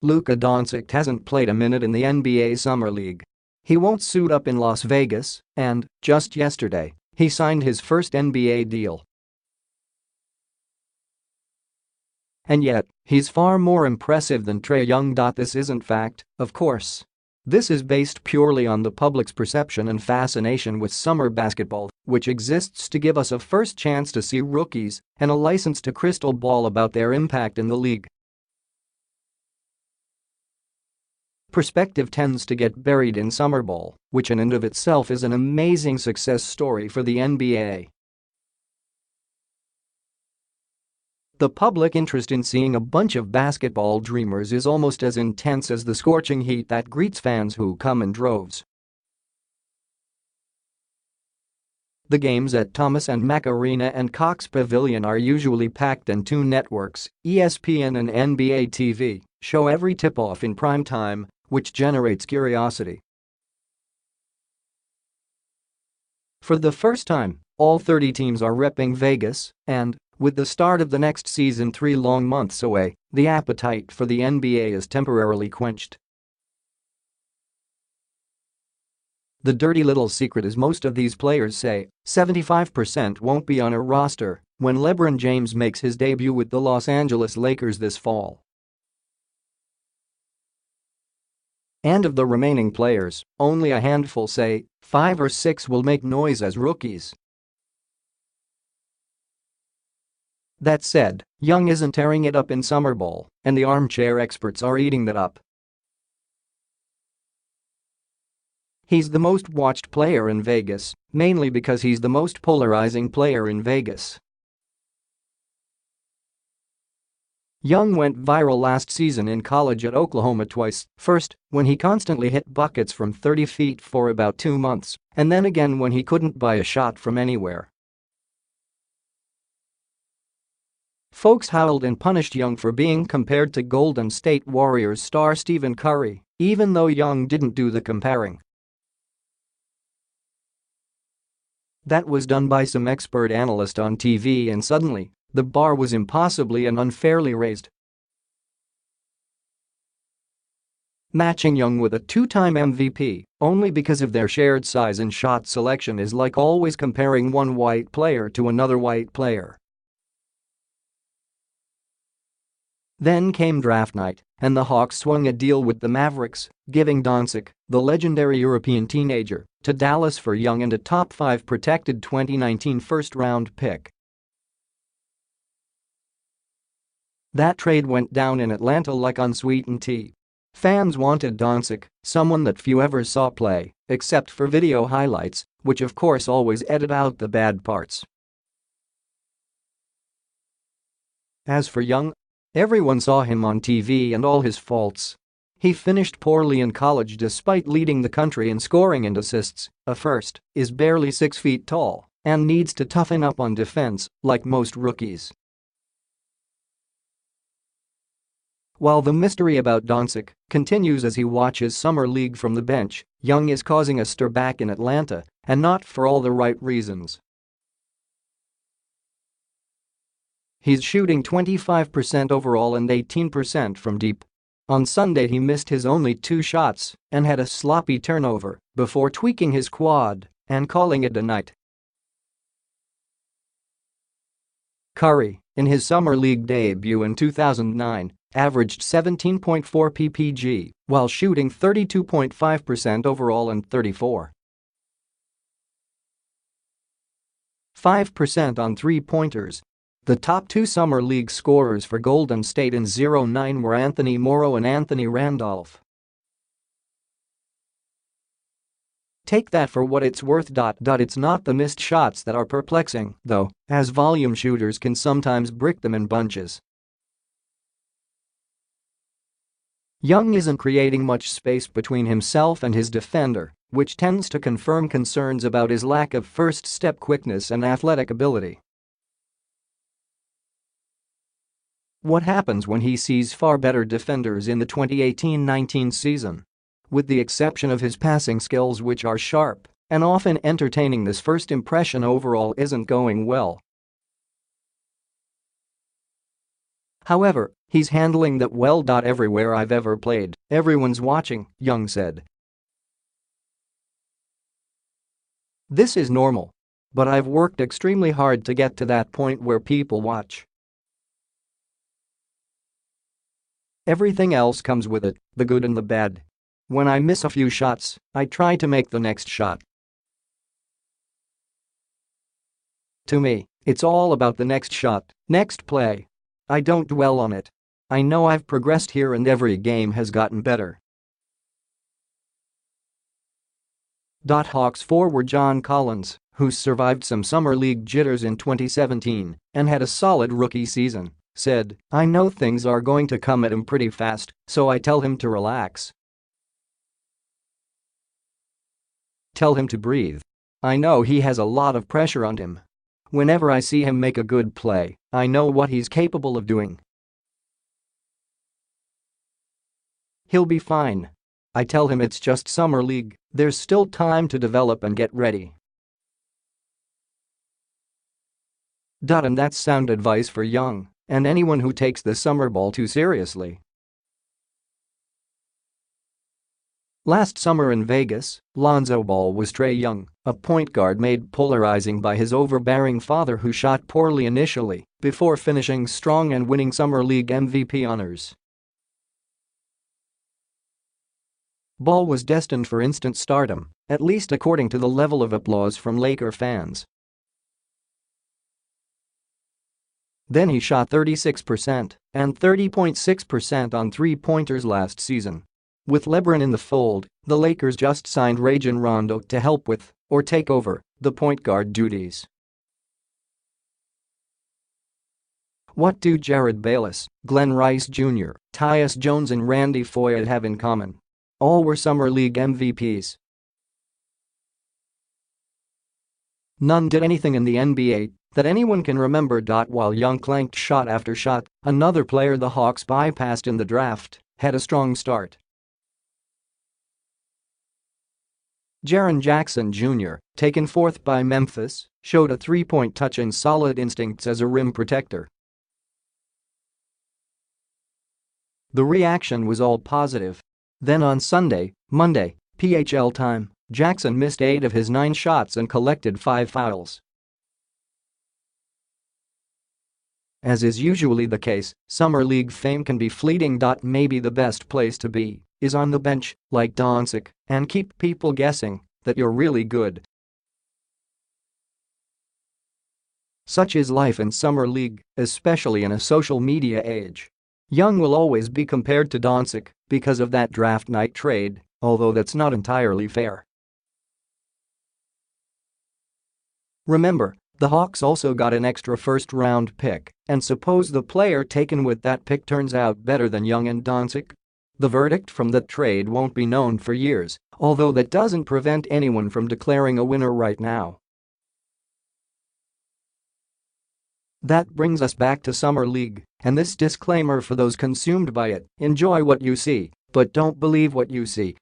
Luka Doncic hasn't played a minute in the NBA Summer League. He won't suit up in Las Vegas, and, just yesterday, he signed his first NBA deal. And yet, he's far more impressive than Trae Young. This isn't fact, of course. This is based purely on the public's perception and fascination with summer basketball, which exists to give us a first chance to see rookies and a license to crystal ball about their impact in the league. Perspective tends to get buried in summer ball, which in and of itself is an amazing success story for the NBA. The public interest in seeing a bunch of basketball dreamers is almost as intense as the scorching heat that greets fans who come in droves. The games at Thomas and Mack Arena and Cox Pavilion are usually packed, and two networks, ESPN and NBA TV, show every tip-off in prime time, which generates curiosity. For the first time, all 30 teams are repping Vegas, and, with the start of the next season 3 long months away, the appetite for the NBA is temporarily quenched. The dirty little secret is most of these players say 75% won't be on a roster when LeBron James makes his debut with the Los Angeles Lakers this fall. And of the remaining players, only a handful say 5 or 6 will make noise as rookies. That said, Young isn't tearing it up in summer ball, and the armchair experts are eating that up. He's the most watched player in Vegas, mainly because he's the most polarizing player in Vegas. Young went viral last season in college at Oklahoma twice, first when he constantly hit buckets from 30 feet for about 2 months, and then again when he couldn't buy a shot from anywhere. Folks howled and punished Young for being compared to Golden State Warriors star Stephen Curry, even though Young didn't do the comparing. That was done by some expert analyst on TV, and suddenly, the bar was impossibly and unfairly raised. Matching Young with a 2-time MVP, only because of their shared size and shot selection, is like always comparing one white player to another white player. Then came draft night, and the Hawks swung a deal with the Mavericks, giving Doncic, the legendary European teenager, to Dallas for Young and a top 5 protected 2019 first-round pick. That trade went down in Atlanta like unsweetened tea. Fans wanted Doncic, someone that few ever saw play, except for video highlights, which of course always edit out the bad parts. As for Young, everyone saw him on TV and all his faults. He finished poorly in college despite leading the country in scoring and assists, a first, is barely 6 feet tall, and needs to toughen up on defense, like most rookies. While the mystery about Doncic continues as he watches Summer League from the bench, Young is causing a stir back in Atlanta, and not for all the right reasons. He's shooting 25% overall and 18% from deep. On Sunday he missed his only 2 shots and had a sloppy turnover before tweaking his quad and calling it a night. Curry, in his Summer League debut in 2009, averaged 17.4 ppg while shooting 32.5% overall and 34.5% on three-pointers. The top 2 Summer League scorers for Golden State in 09 were Anthony Morrow and Anthony Randolph. Take that for what it's worth. It's not the missed shots that are perplexing, though, as volume shooters can sometimes brick them in bunches. Young isn't creating much space between himself and his defender, which tends to confirm concerns about his lack of first-step quickness and athletic ability. What happens when he sees far better defenders in the 2018-19 season? With the exception of his passing skills, which are sharp and often entertaining, this first impression overall isn't going well. However, He's handling that well. Everywhere I've ever played, everyone's watching, Young said. This is normal. But I've worked extremely hard to get to that point where people watch. Everything else comes with it, the good and the bad. When I miss a few shots, I try to make the next shot. To me, it's all about the next shot, next play. I don't dwell on it. I know I've progressed here and every game has gotten better. Hawks forward John Collins, who survived some summer league jitters in 2017 and had a solid rookie season, said, "I know things are going to come at him pretty fast, so I tell him to relax. Tell him to breathe. I know he has a lot of pressure on him. Whenever I see him make a good play, I know what he's capable of doing. He'll be fine. I tell him it's just summer league, there's still time to develop and get ready." And that's sound advice for Young and anyone who takes the summer ball too seriously. Last summer in Vegas, Lonzo Ball was Trae Young, a point guard made polarizing by his overbearing father who shot poorly initially before finishing strong and winning Summer League MVP honors. Ball was destined for instant stardom, at least according to the level of applause from Laker fans. Then he shot 36% and 30.6% on three-pointers last season. With LeBron in the fold, the Lakers just signed Rajon Rondo to help with, or take over, the point guard duties. What do Jared Bayless, Glenn Rice Jr., Tyus Jones and Randy Foye have in common? All were Summer League MVPs. None did anything in the NBA that anyone can remember. While Young clanked shot after shot, another player the Hawks bypassed in the draft had a strong start. Jaren Jackson Jr., taken fourth by Memphis, showed a three-point touch and solid instincts as a rim protector. The reaction was all positive. Then on Monday, PHL time, Jackson missed 8 of his 9 shots and collected 5 fouls. As is usually the case, Summer League fame can be fleeting. Maybe the best place to be is on the bench, like Doncic, and keep people guessing that you're really good. Such is life in Summer League, especially in a social media age. Young will always be compared to Doncic because of that draft night trade, although that's not entirely fair. Remember, the Hawks also got an extra first-round pick, and suppose the player taken with that pick turns out better than Young and Doncic? The verdict from that trade won't be known for years, although that doesn't prevent anyone from declaring a winner right now. That brings us back to Summer League, and this disclaimer for those consumed by it: enjoy what you see, but don't believe what you see.